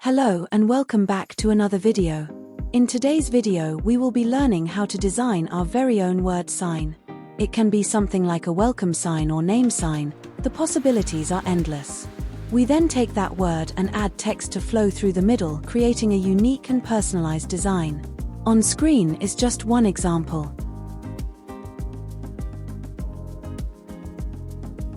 Hello and welcome back to another video. In today's video we will be learning how to design our very own word sign. It can be something like a welcome sign or name sign. The possibilities are endless. We then take that word and add text to flow through the middle, creating a unique and personalized design. On screen is just one example.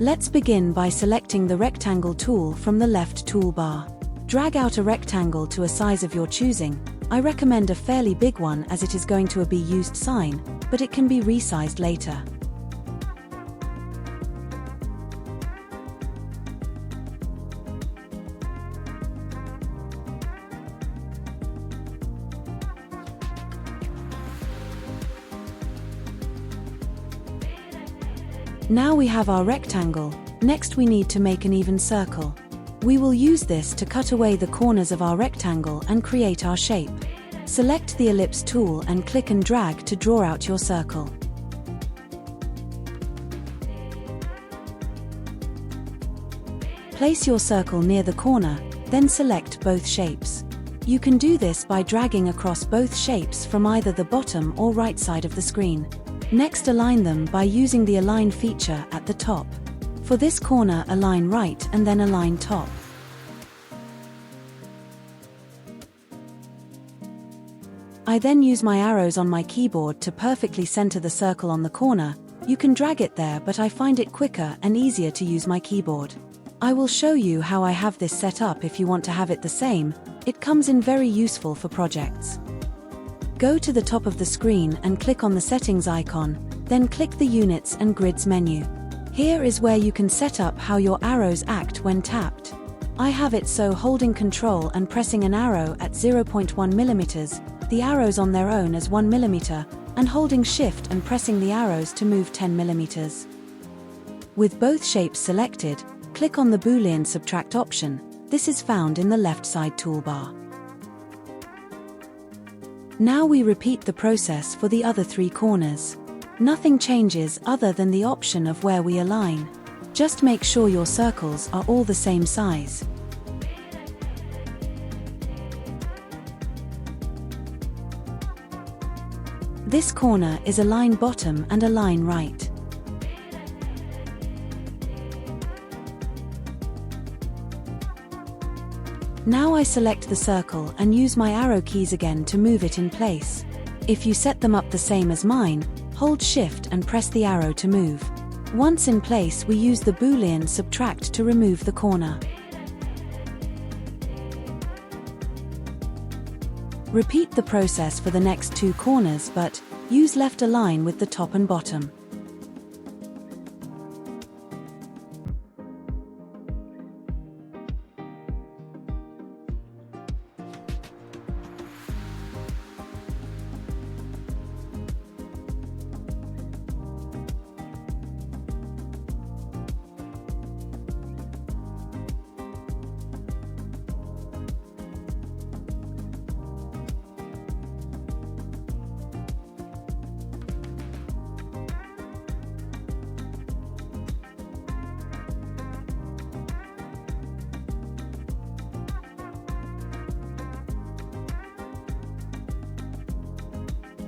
Let's begin by selecting the rectangle tool from the left toolbar. Drag out a rectangle to a size of your choosing. I recommend a fairly big one as it is going to be used sign, but it can be resized later. Now we have our rectangle. Next we need to make an even circle. We will use this to cut away the corners of our rectangle and create our shape. Select the ellipse tool and click and drag to draw out your circle. Place your circle near the corner, then select both shapes. You can do this by dragging across both shapes from either the bottom or right side of the screen. Next, align them by using the Align feature at the top. For this corner, align right and then align top. I then use my arrows on my keyboard to perfectly center the circle on the corner. You can drag it there, but I find it quicker and easier to use my keyboard. I will show you how I have this set up if you want to have it the same. It comes in very useful for projects. Go to the top of the screen and click on the settings icon, then click the units and grids menu. Here is where you can set up how your arrows act when tapped. I have it so holding Ctrl and pressing an arrow at 0.1 mm, the arrows on their own as 1 mm, and holding Shift and pressing the arrows to move 10 mm. With both shapes selected, click on the Boolean subtract option. This is found in the left side toolbar. Now we repeat the process for the other three corners. Nothing changes other than the option of where we align. Just make sure your circles are all the same size. This corner is align bottom and align right. Now I select the circle and use my arrow keys again to move it in place. If you set them up the same as mine, hold Shift and press the arrow to move. Once in place, we use the Boolean subtract to remove the corner. Repeat the process for the next two corners, but use left align with the top and bottom.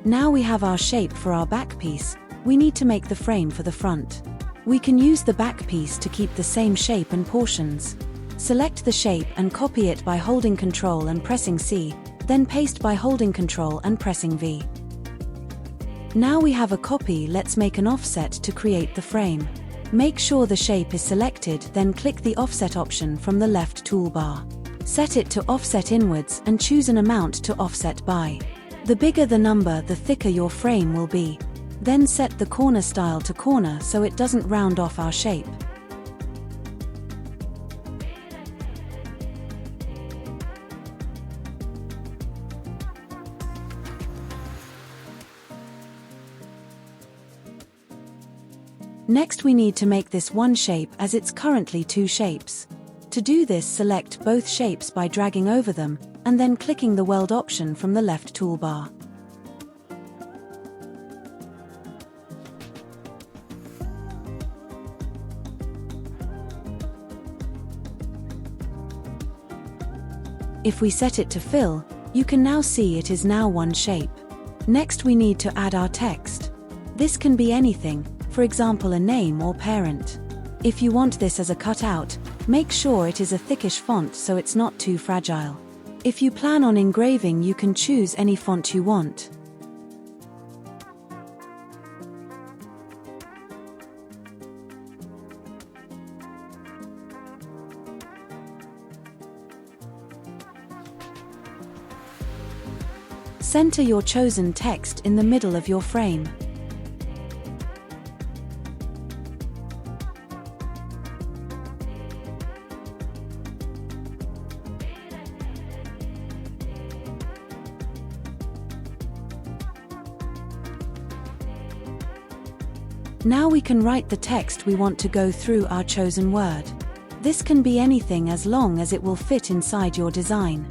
Now we have our shape for our back piece. We need to make the frame for the front. We can use the back piece to keep the same shape and portions. Select the shape and copy it by holding Ctrl and pressing C, then paste by holding Ctrl and pressing V. Now we have a copy. Let's make an offset to create the frame. Make sure the shape is selected, then click the offset option from the left toolbar. Set it to offset inwards and choose an amount to offset by. The bigger the number, the thicker your frame will be. Then set the corner style to corner so it doesn't round off our shape. Next we need to make this one shape as it's currently two shapes. To do this, select both shapes by dragging over them, and then clicking the weld option from the left toolbar. If we set it to fill, you can now see it is now one shape. Next we need to add our text. This can be anything, for example a name or parent. If you want this as a cutout, make sure it is a thickish font so it's not too fragile. If you plan on engraving, you can choose any font you want. Center your chosen text in the middle of your frame. Now we can write the text we want to go through our chosen word. This can be anything as long as it will fit inside your design.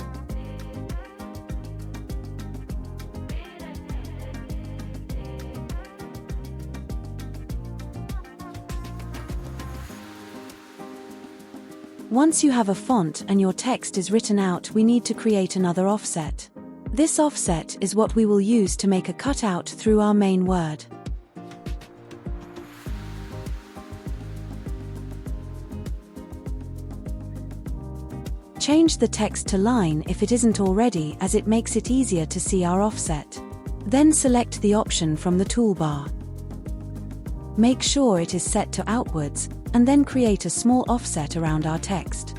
Once you have a font and your text is written out, we need to create another offset. This offset is what we will use to make a cutout through our main word. Change the text to line if it isn't already, as it makes it easier to see our offset. Then select the option from the toolbar. Make sure it is set to outwards, and then create a small offset around our text.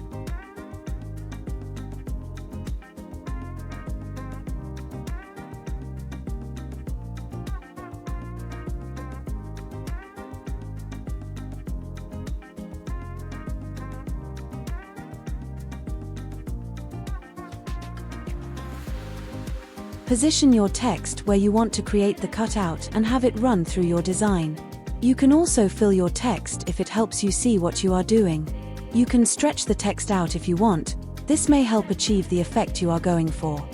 Position your text where you want to create the cutout and have it run through your design. You can also fill your text if it helps you see what you are doing. You can stretch the text out if you want. This may help achieve the effect you are going for.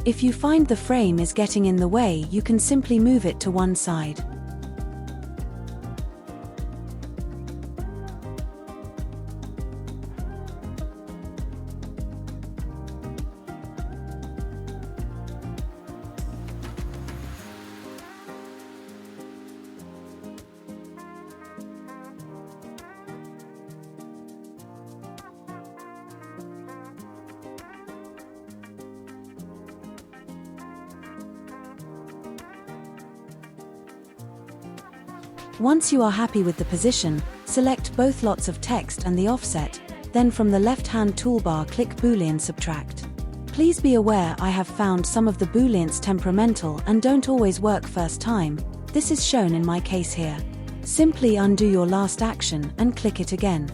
If you find the frame is getting in the way, you can simply move it to one side. Once you are happy with the position, select both lots of text and the offset, then from the left-hand toolbar click Boolean Subtract. Please be aware I have found some of the booleans temperamental and don't always work first time. This is shown in my case here. Simply undo your last action and click it again.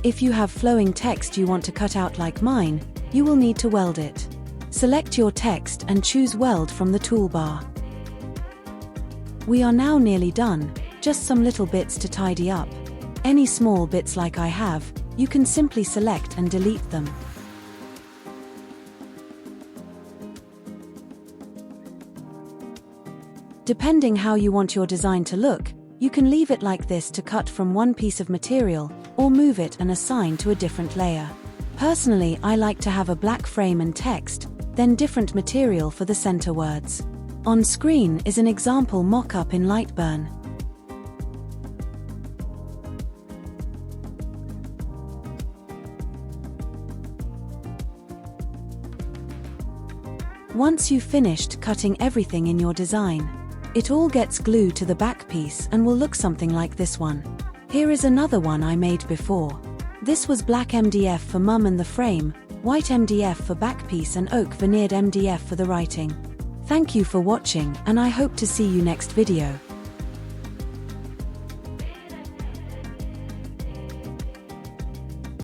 If you have flowing text you want to cut out like mine, you will need to weld it. Select your text and choose Weld from the toolbar. We are now nearly done, just some little bits to tidy up. Any small bits like I have, you can simply select and delete them. Depending how you want your design to look, you can leave it like this to cut from one piece of material, or move it and assign to a different layer. Personally, I like to have a black frame and text, then different material for the center words. On screen is an example mock-up in Lightburn. Once you've finished cutting everything in your design, it all gets glued to the back piece and will look something like this one. Here is another one I made before. This was black MDF for mum and the frame, white MDF for back piece and oak veneered MDF for the writing. Thank you for watching and I hope to see you next video.